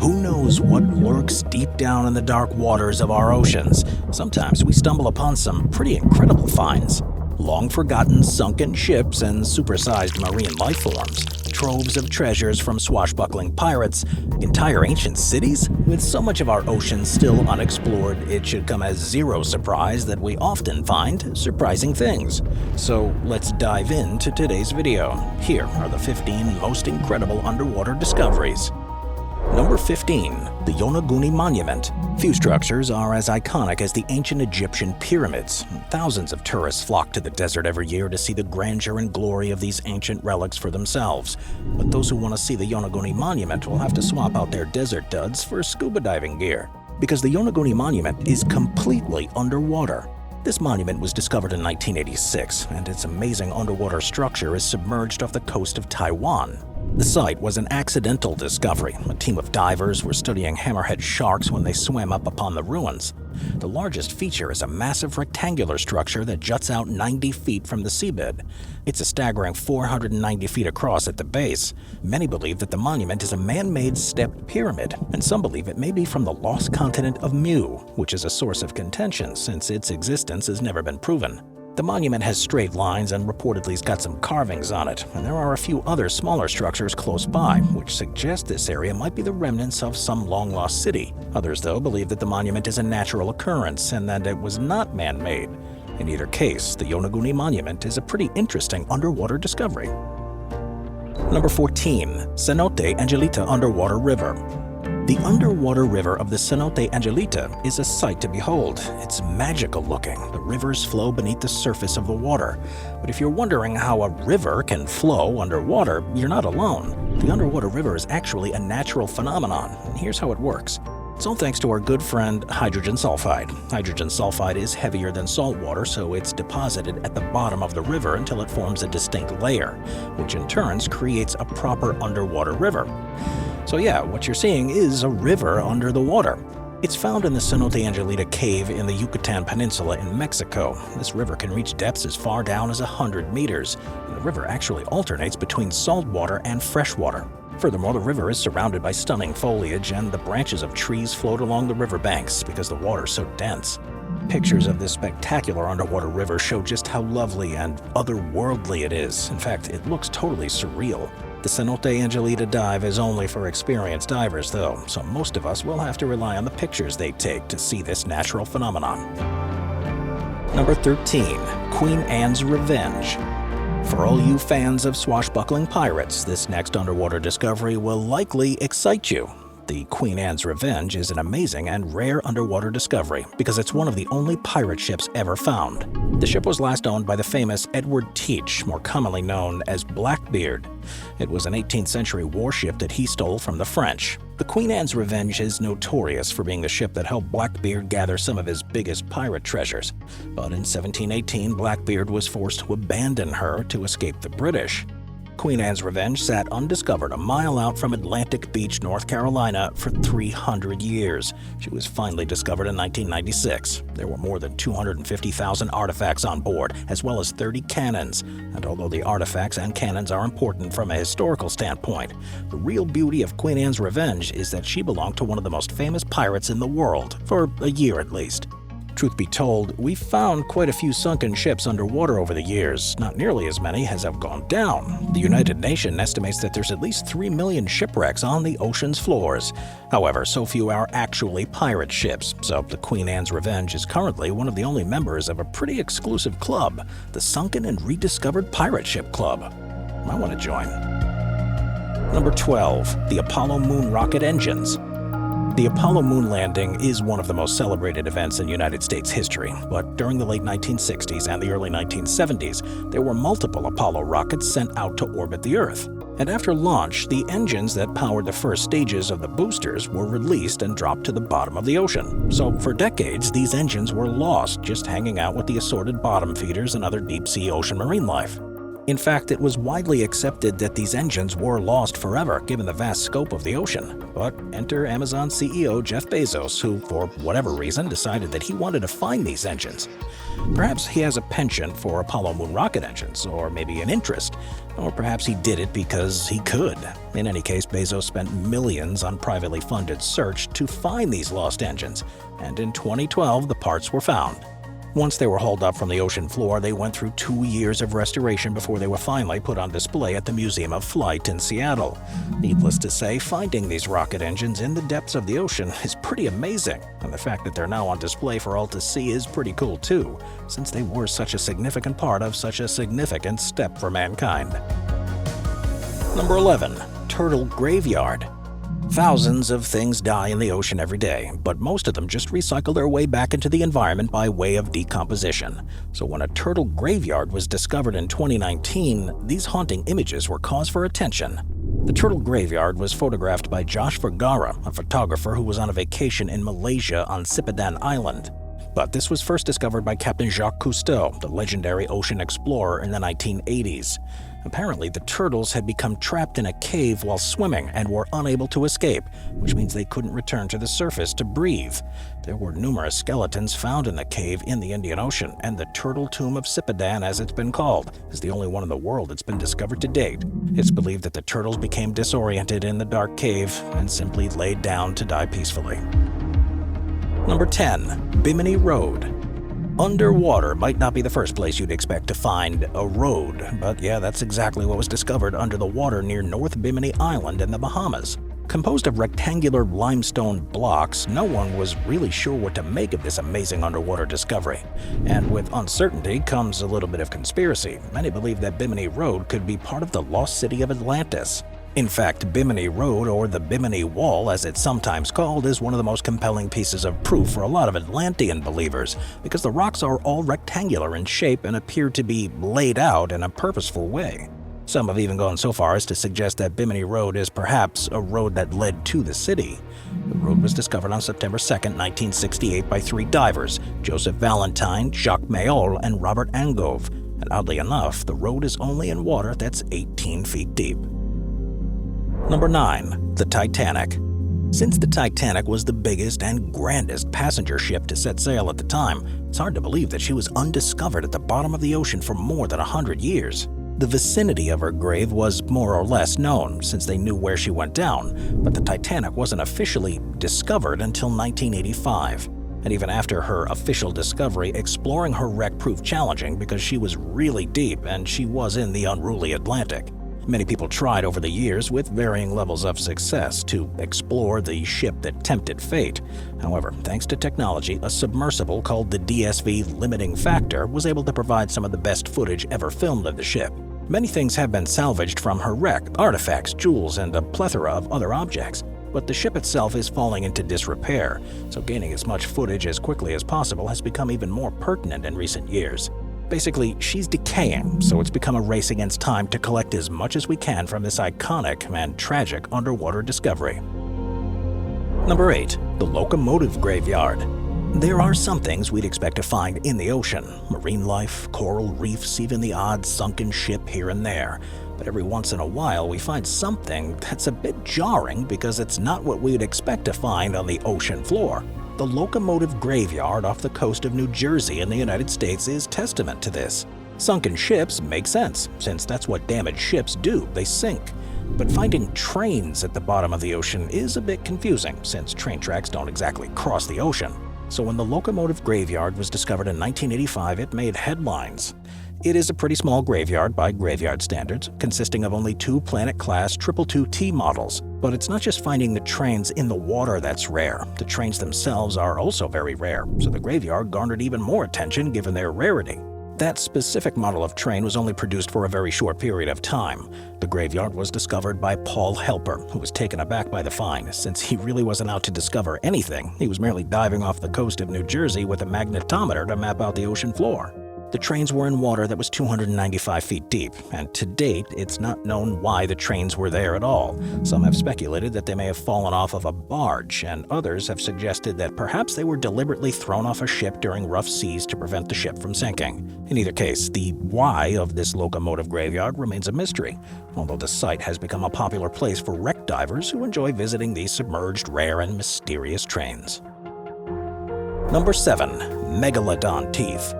Who knows what lurks deep down in the dark waters of our oceans? Sometimes we stumble upon some pretty incredible finds. Long-forgotten sunken ships and supersized marine life forms, troves of treasures from swashbuckling pirates, entire ancient cities. With so much of our oceans still unexplored, it should come as zero surprise that we often find surprising things. So let's dive into today's video. Here are the 15 most incredible underwater discoveries. Number 15. The Yonaguni Monument. Few structures are as iconic as the ancient Egyptian pyramids. Thousands of tourists flock to the desert every year to see the grandeur and glory of these ancient relics for themselves. But those who want to see the Yonaguni Monument will have to swap out their desert duds for scuba diving gear, because the Yonaguni Monument is completely underwater. This monument was discovered in 1986, and its amazing underwater structure is submerged off the coast of Taiwan. The site was an accidental discovery. A team of divers were studying hammerhead sharks when they swam up upon the ruins. The largest feature is a massive rectangular structure that juts out 90 feet from the seabed. It's a staggering 490 feet across at the base. Many believe that the monument is a man-made stepped pyramid, and some believe it may be from the lost continent of Mu, which is a source of contention since its existence has never been proven. The monument has straight lines and reportedly's got some carvings on it, and there are a few other smaller structures close by, which suggest this area might be the remnants of some long-lost city. Others, though, believe that the monument is a natural occurrence and that it was not man-made. In either case, the Yonaguni Monument is a pretty interesting underwater discovery. Number 14. Cenote Angelita Underwater River. The underwater river of the Cenote Angelita is a sight to behold. It's magical looking. The rivers flow beneath the surface of the water. But if you're wondering how a river can flow underwater, you're not alone. The underwater river is actually a natural phenomenon, and here's how it works. It's all thanks to our good friend hydrogen sulfide. Hydrogen sulfide is heavier than salt water, so it's deposited at the bottom of the river until it forms a distinct layer, which in turn creates a proper underwater river. So yeah, what you're seeing is a river under the water. It's found in the Cenote Angelita cave in the Yucatan Peninsula in Mexico. This river can reach depths as far down as 100 meters, and the river actually alternates between salt water and fresh water. Furthermore, the river is surrounded by stunning foliage, and the branches of trees float along the riverbanks because the water's so dense. Pictures of this spectacular underwater river show just how lovely and otherworldly it is. In fact, it looks totally surreal. The Cenote Angelita dive is only for experienced divers, though, so most of us will have to rely on the pictures they take to see this natural phenomenon. Number 13. Queen Anne's Revenge. For all you fans of swashbuckling pirates, this next underwater discovery will likely excite you. The Queen Anne's Revenge is an amazing and rare underwater discovery because it's one of the only pirate ships ever found. The ship was last owned by the famous Edward Teach, more commonly known as Blackbeard. It was an 18th century warship that he stole from the French. The Queen Anne's Revenge is notorious for being the ship that helped Blackbeard gather some of his biggest pirate treasures. But in 1718, Blackbeard was forced to abandon her to escape the British. Queen Anne's Revenge sat undiscovered a mile out from Atlantic Beach, North Carolina for 300 years. She was finally discovered in 1996. There were more than 250,000 artifacts on board, as well as 30 cannons. And although the artifacts and cannons are important from a historical standpoint, the real beauty of Queen Anne's Revenge is that she belonged to one of the most famous pirates in the world, for a year at least. Truth be told, we've found quite a few sunken ships underwater over the years. Not nearly as many as have gone down. The United Nations estimates that there's at least 3 million shipwrecks on the ocean's floors. However, so few are actually pirate ships, so the Queen Anne's Revenge is currently one of the only members of a pretty exclusive club, the Sunken and Rediscovered Pirate Ship Club. I want to join. Number 12. The Apollo Moon Rocket Engines. The Apollo moon landing is one of the most celebrated events in United States history, but during the late 1960s and the early 1970s, there were multiple Apollo rockets sent out to orbit the Earth. And after launch, the engines that powered the first stages of the boosters were released and dropped to the bottom of the ocean. So for decades, these engines were lost, just hanging out with the assorted bottom feeders and other deep-sea ocean marine life. In fact, it was widely accepted that these engines were lost forever given the vast scope of the ocean. But enter Amazon CEO Jeff Bezos, who, for whatever reason, decided that he wanted to find these engines. Perhaps he has a penchant for Apollo moon rocket engines, or maybe an interest, or perhaps he did it because he could. In any case, Bezos spent millions on privately funded search to find these lost engines, and in 2012 the parts were found. Once they were hauled up from the ocean floor, they went through 2 years of restoration before they were finally put on display at the Museum of Flight in Seattle. Needless to say, finding these rocket engines in the depths of the ocean is pretty amazing, and the fact that they're now on display for all to see is pretty cool too, since they were such a significant part of such a significant step for mankind. Number 11. Turtle Graveyard. Thousands of things die in the ocean every day, but most of them just recycle their way back into the environment by way of decomposition. So when a turtle graveyard was discovered in 2019, these haunting images were cause for attention. The turtle graveyard was photographed by Josh Vergara, a photographer who was on a vacation in Malaysia on Sipadan Island. But this was first discovered by Captain Jacques Cousteau, the legendary ocean explorer in the 1980s. Apparently, the turtles had become trapped in a cave while swimming and were unable to escape, which means they couldn't return to the surface to breathe. There were numerous skeletons found in the cave in the Indian Ocean, and the Turtle Tomb of Sipadan, as it's been called, is the only one in the world that's been discovered to date. It's believed that the turtles became disoriented in the dark cave and simply laid down to die peacefully. Number 10. Bimini Road. Underwater might not be the first place you'd expect to find a road, but yeah, that's exactly what was discovered under the water near North Bimini Island in the Bahamas. Composed of rectangular limestone blocks, no one was really sure what to make of this amazing underwater discovery. And with uncertainty comes a little bit of conspiracy. Many believe that Bimini Road could be part of the lost city of Atlantis. In fact, Bimini Road, or the Bimini Wall as it's sometimes called, is one of the most compelling pieces of proof for a lot of Atlantean believers, because the rocks are all rectangular in shape and appear to be laid out in a purposeful way. Some have even gone so far as to suggest that Bimini Road is perhaps a road that led to the city. The road was discovered on September 2, 1968 by 3 divers, Joseph Valentine, Jacques Mayol, and Robert Angove. And oddly enough, the road is only in water that's 18 feet deep. Number 9. The Titanic. Since the Titanic was the biggest and grandest passenger ship to set sail at the time, it's hard to believe that she was undiscovered at the bottom of the ocean for more than 100 years. The vicinity of her grave was more or less known, since they knew where she went down, but the Titanic wasn't officially discovered until 1985. And even after her official discovery, exploring her wreck proved challenging because she was really deep and she was in the unruly Atlantic. Many people tried over the years, with varying levels of success, to explore the ship that tempted fate. However, thanks to technology, a submersible called the DSV Limiting Factor was able to provide some of the best footage ever filmed of the ship. Many things have been salvaged from her wreck: artifacts, jewels, and a plethora of other objects. But the ship itself is falling into disrepair, so gaining as much footage as quickly as possible has become even more pertinent in recent years. Basically, she's decaying, so it's become a race against time to collect as much as we can from this iconic and tragic underwater discovery. Number 8. The Locomotive Graveyard. There are some things we'd expect to find in the ocean: marine life, coral reefs, even the odd sunken ship here and there. But every once in a while we find something that's a bit jarring because it's not what we'd expect to find on the ocean floor. The Locomotive Graveyard off the coast of New Jersey in the United States is testament to this. Sunken ships make sense, since that's what damaged ships do, they sink. But finding trains at the bottom of the ocean is a bit confusing, since train tracks don't exactly cross the ocean. So when the Locomotive Graveyard was discovered in 1985, it made headlines. It is a pretty small graveyard by graveyard standards, consisting of only 2 Planet-class 222T models. But it's not just finding the trains in the water that's rare. The trains themselves are also very rare, so the graveyard garnered even more attention given their rarity. That specific model of train was only produced for a very short period of time. The graveyard was discovered by Paul Helper, who was taken aback by the find, since he really wasn't out to discover anything. He was merely diving off the coast of New Jersey with a magnetometer to map out the ocean floor. The trains were in water that was 295 feet deep, and to date, it's not known why the trains were there at all. Some have speculated that they may have fallen off of a barge, and others have suggested that perhaps they were deliberately thrown off a ship during rough seas to prevent the ship from sinking. In either case, the why of this locomotive graveyard remains a mystery, although the site has become a popular place for wreck divers who enjoy visiting these submerged, rare, and mysterious trains. Number 7. Megalodon Teeth.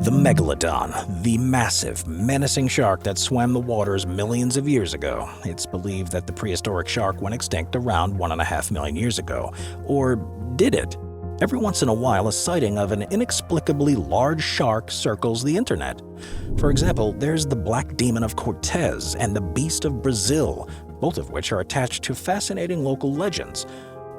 The megalodon, the massive, menacing shark that swam the waters millions of years ago. It's believed that the prehistoric shark went extinct around 1.5 million years ago. Or did it? Every once in a while, a sighting of an inexplicably large shark circles the internet. For example, there's the Black Demon of Cortez and the Beast of Brazil, both of which are attached to fascinating local legends.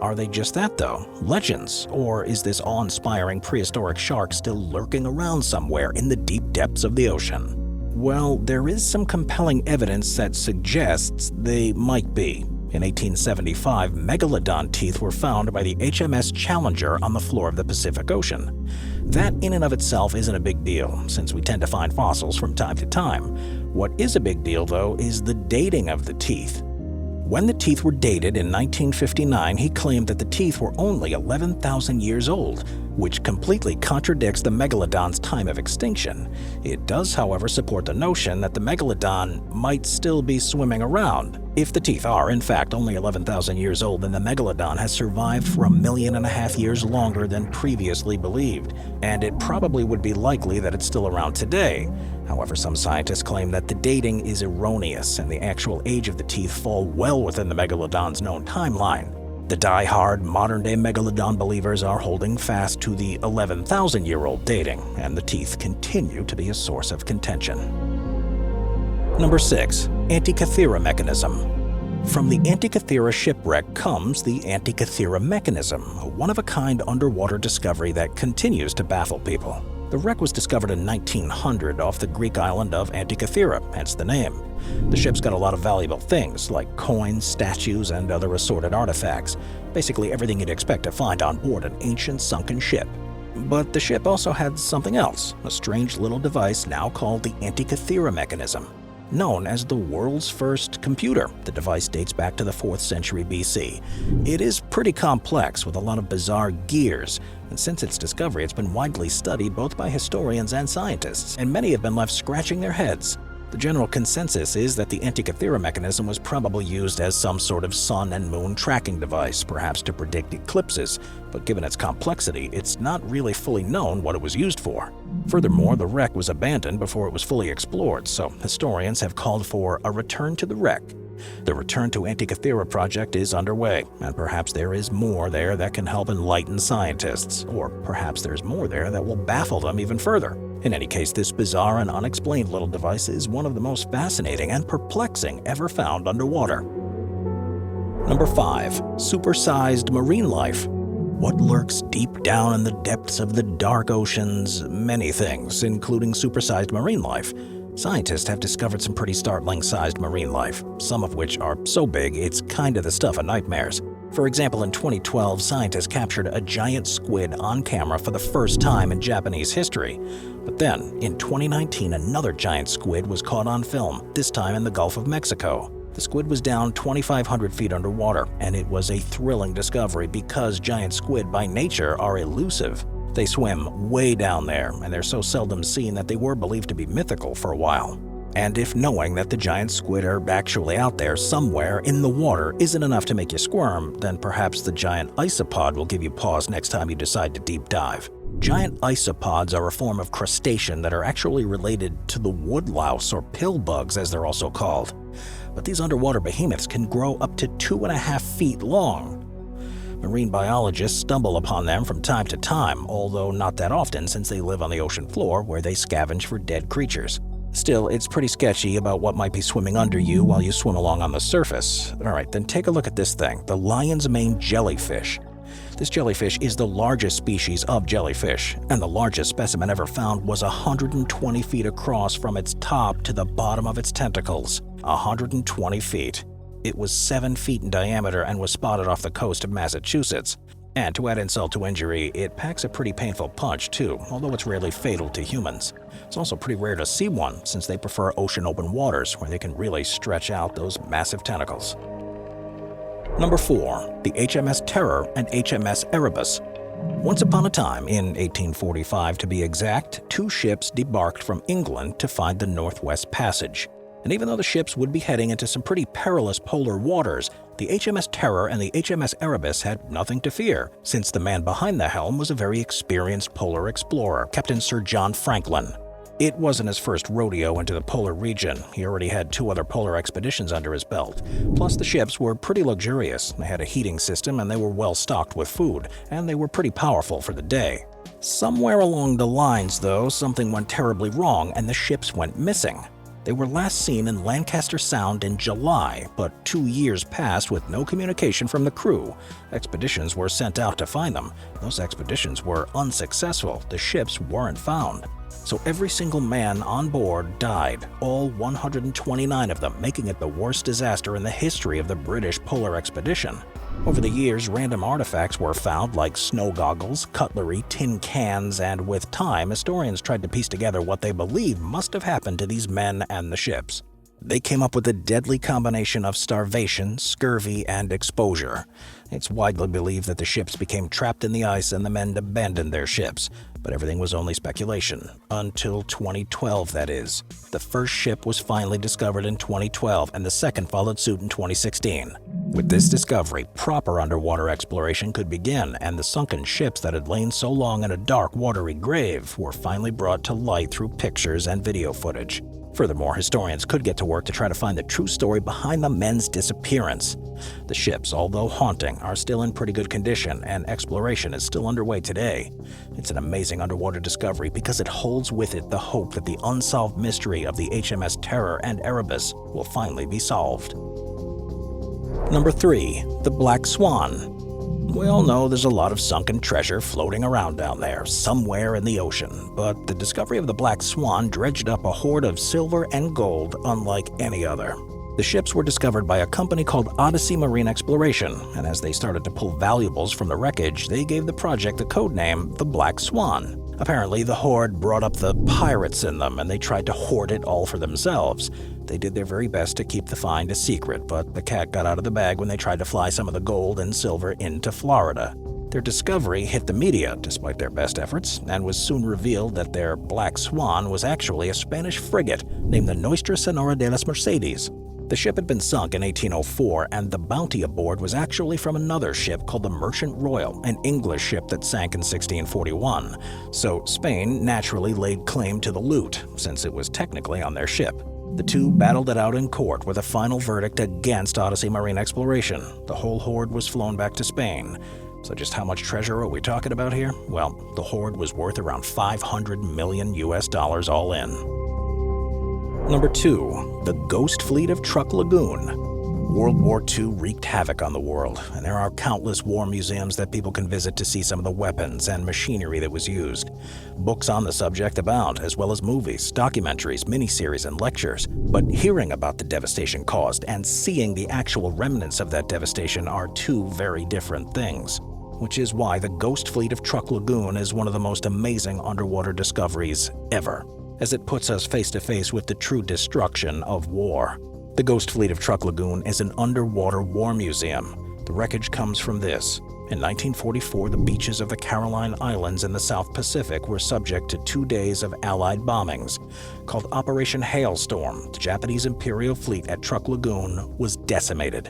Are they just that, though? Legends? Or is this awe-inspiring prehistoric shark still lurking around somewhere in the deep depths of the ocean? Well, there is some compelling evidence that suggests they might be. In 1875, megalodon teeth were found by the HMS Challenger on the floor of the Pacific Ocean. That in and of itself isn't a big deal, since we tend to find fossils from time to time. What is a big deal, though, is the dating of the teeth. When the teeth were dated in 1959, he claimed that the teeth were only 11,000 years old, which completely contradicts the megalodon's time of extinction. It does, however, support the notion that the megalodon might still be swimming around. If the teeth are, in fact, only 11,000 years old, then the megalodon has survived for 1.5 million years longer than previously believed, and it probably would be likely that it's still around today. However, some scientists claim that the dating is erroneous and the actual age of the teeth fall well within the megalodon's known timeline. The die-hard modern-day megalodon believers are holding fast to the 11,000-year-old dating, and the teeth continue to be a source of contention. Number 6. Antikythera Mechanism. From the Antikythera shipwreck comes the Antikythera Mechanism, a one-of-a-kind underwater discovery that continues to baffle people. The wreck was discovered in 1900 off the Greek island of Antikythera, hence the name. The ship's got a lot of valuable things, like coins, statues, and other assorted artifacts. Basically everything you'd expect to find on board an ancient sunken ship. But the ship also had something else, a strange little device now called the Antikythera Mechanism. Known as the world's first computer, the device dates back to the 4th century BC. It is pretty complex with a lot of bizarre gears, and since its discovery it's been widely studied both by historians and scientists, and many have been left scratching their heads. The general consensus is that the Antikythera Mechanism was probably used as some sort of sun and moon tracking device, perhaps to predict eclipses, but given its complexity, it's not really fully known what it was used for. Furthermore, the wreck was abandoned before it was fully explored, so historians have called for a return to the wreck. The Return to Antikythera project is underway, and perhaps there is more there that can help enlighten scientists, or perhaps there's more there that will baffle them even further. In any case, this bizarre and unexplained little device is one of the most fascinating and perplexing ever found underwater. Number 5. Supersized marine life. What lurks deep down in the depths of the dark oceans? Many things, including supersized marine life. Scientists have discovered some pretty startling-sized marine life, some of which are so big it's kinda the stuff of nightmares. For example, in 2012, scientists captured a giant squid on camera for the first time in Japanese history. But then, in 2019, another giant squid was caught on film, this time in the Gulf of Mexico. The squid was down 2,500 feet underwater, and it was a thrilling discovery because giant squid by nature are elusive. They swim way down there, and they're so seldom seen that they were believed to be mythical for a while. And if knowing that the giant squid are actually out there somewhere in the water isn't enough to make you squirm, then perhaps the giant isopod will give you pause next time you decide to deep dive. Giant isopods are a form of crustacean that are actually related to the woodlouse or pillbugs as they're also called. But these underwater behemoths can grow up to 2.5 feet long. Marine biologists stumble upon them from time to time, although not that often since they live on the ocean floor where they scavenge for dead creatures. Still, it's pretty sketchy about what might be swimming under you while you swim along on the surface. Alright, then take a look at this thing, the lion's mane jellyfish. This jellyfish is the largest species of jellyfish, and the largest specimen ever found was 120 feet across from its top to the bottom of its tentacles. 120 feet. It was 7 feet in diameter and was spotted off the coast of Massachusetts. And to add insult to injury, it packs a pretty painful punch too, although it's rarely fatal to humans. It's also pretty rare to see one, since they prefer ocean open waters where they can really stretch out those massive tentacles. Number 4. The HMS Terror and HMS Erebus. Once upon a time, in 1845 to be exact, 2 ships debarked from England to find the Northwest Passage. And even though the ships would be heading into some pretty perilous polar waters, the HMS Terror and the HMS Erebus had nothing to fear, since the man behind the helm was a very experienced polar explorer, Captain Sir John Franklin. It wasn't his first rodeo into the polar region. He already had 2 other polar expeditions under his belt. Plus, the ships were pretty luxurious. They had a heating system and they were well stocked with food, and they were pretty powerful for the day. Somewhere along the lines, though, something went terribly wrong and the ships went missing. They were last seen in Lancaster Sound in July, but 2 years passed with no communication from the crew. Expeditions were sent out to find them. Those expeditions were unsuccessful. The ships weren't found. So every single man on board died, all 129 of them, making it the worst disaster in the history of the British polar expedition. Over the years, random artifacts were found like snow goggles, cutlery, tin cans, and with time, historians tried to piece together what they believe must have happened to these men and the ships. They came up with a deadly combination of starvation, scurvy, and exposure. It's widely believed that the ships became trapped in the ice and the men abandoned their ships. But everything was only speculation. Until 2012, that is. The first ship was finally discovered in 2012, and the second followed suit in 2016. With this discovery, proper underwater exploration could begin, and the sunken ships that had lain so long in a dark, watery grave were finally brought to light through pictures and video footage. Furthermore, historians could get to work to try to find the true story behind the men's disappearance. The ships, although haunting, are still in pretty good condition, and exploration is still underway today. It's an amazing underwater discovery because it holds with it the hope that the unsolved mystery of the HMS Terror and Erebus will finally be solved. Number 3. The Black Swan. We all know there's a lot of sunken treasure floating around down there, somewhere in the ocean, but the discovery of the Black Swan dredged up a hoard of silver and gold unlike any other. The ships were discovered by a company called Odyssey Marine Exploration, and as they started to pull valuables from the wreckage, they gave the project the codename the Black Swan. Apparently, the hoard brought up the pirates in them, and they tried to hoard it all for themselves. They did their very best to keep the find a secret, but the cat got out of the bag when they tried to fly some of the gold and silver into Florida. Their discovery hit the media, despite their best efforts, and was soon revealed that their Black Swan was actually a Spanish frigate named the Nuestra Señora de las Mercedes. The ship had been sunk in 1804, and the bounty aboard was actually from another ship called the Merchant Royal, an English ship that sank in 1641. So Spain naturally laid claim to the loot, since it was technically on their ship. The two battled it out in court with a final verdict against Odyssey Marine Exploration. The whole hoard was flown back to Spain. So just how much treasure are we talking about here? Well, the hoard was worth around $500 million all in. Number 2. The Ghost Fleet of Truk Lagoon. World War II wreaked havoc on the world, and there are countless war museums that people can visit to see some of the weapons and machinery that was used. Books on the subject abound, as well as movies, documentaries, miniseries, and lectures. But hearing about the devastation caused and seeing the actual remnants of that devastation are 2 very different things. Which is why the Ghost Fleet of Truk Lagoon is one of the most amazing underwater discoveries ever, as it puts us face to face with the true destruction of war. The Ghost Fleet of Truk Lagoon is an underwater war museum. The wreckage comes from this. In 1944, the beaches of the Caroline Islands in the South Pacific were subject to 2 days of Allied bombings. Called Operation Hailstorm, the Japanese Imperial Fleet at Truk Lagoon was decimated.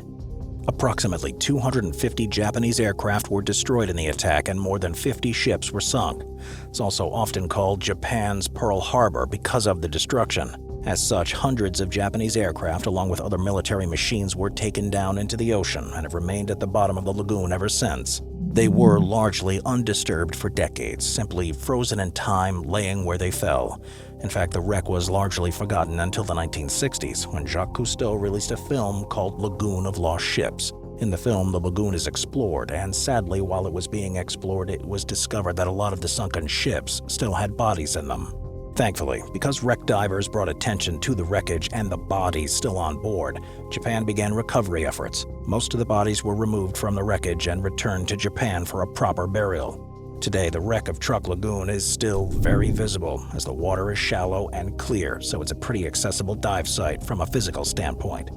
Approximately 250 Japanese aircraft were destroyed in the attack and more than 50 ships were sunk. It's also often called Japan's Pearl Harbor because of the destruction. As such, hundreds of Japanese aircraft along with other military machines were taken down into the ocean and have remained at the bottom of the lagoon ever since. They were largely undisturbed for decades, simply frozen in time, laying where they fell. In fact, the wreck was largely forgotten until the 1960s, when Jacques Cousteau released a film called Lagoon of Lost Ships. In the film, the lagoon is explored, and sadly, while it was being explored, it was discovered that a lot of the sunken ships still had bodies in them. Thankfully, because wreck divers brought attention to the wreckage and the bodies still on board, Japan began recovery efforts. Most of the bodies were removed from the wreckage and returned to Japan for a proper burial. Today, the wreck of Truk Lagoon is still very visible, as the water is shallow and clear, so it's a pretty accessible dive site from a physical standpoint.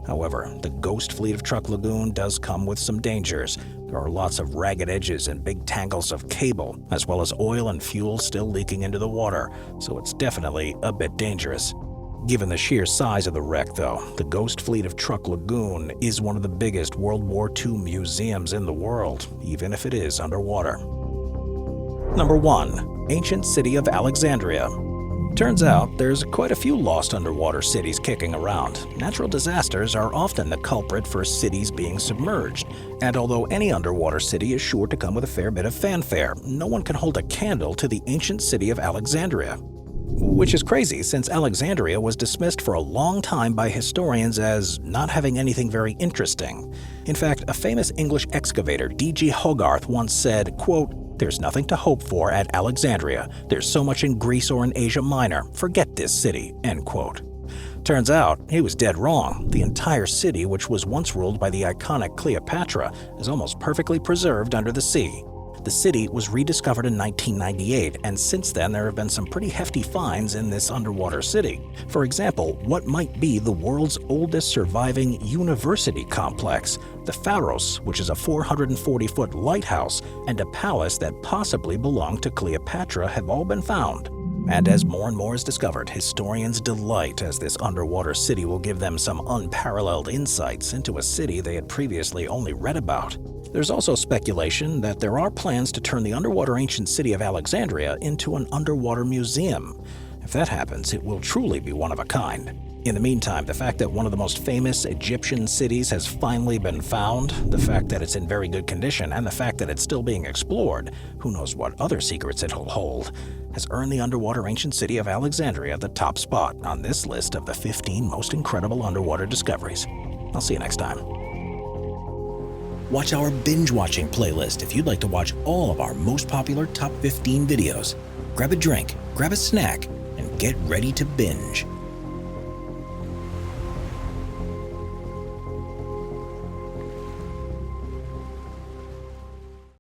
However, the Ghost Fleet of Truk Lagoon does come with some dangers. There are lots of ragged edges and big tangles of cable, as well as oil and fuel still leaking into the water, so it's definitely a bit dangerous. Given the sheer size of the wreck, though, the Ghost Fleet of Truk Lagoon is one of the biggest World War II museums in the world, even if it is underwater. Number 1. Ancient City of Alexandria. Turns out there's quite a few lost underwater cities kicking around. Natural disasters are often the culprit for cities being submerged, and although any underwater city is sure to come with a fair bit of fanfare, no one can hold a candle to the ancient city of Alexandria. Which is crazy, since Alexandria was dismissed for a long time by historians as not having anything very interesting. In fact, a famous English excavator, D.G. Hogarth, once said, quote, "There's nothing to hope for at Alexandria. There's so much in Greece or in Asia Minor. Forget this city," end quote. Turns out, he was dead wrong. The entire city, which was once ruled by the iconic Cleopatra, is almost perfectly preserved under the sea. The city was rediscovered in 1998, and since then there have been some pretty hefty finds in this underwater city. For example, what might be the world's oldest surviving university complex, the Pharos, which is a 440-foot lighthouse, and a palace that possibly belonged to Cleopatra, have all been found. And as more and more is discovered, historians delight, as this underwater city will give them some unparalleled insights into a city they had previously only read about. There's also speculation that there are plans to turn the underwater ancient city of Alexandria into an underwater museum. If that happens, it will truly be one of a kind. In the meantime, the fact that one of the most famous Egyptian cities has finally been found, the fact that it's in very good condition, and the fact that it's still being explored, who knows what other secrets it'll hold, has earned the underwater ancient city of Alexandria the top spot on this list of the 15 most incredible underwater discoveries. I'll see you next time. Watch our binge-watching playlist if you'd like to watch all of our most popular top 15 videos. Grab a drink, grab a snack, and get ready to binge.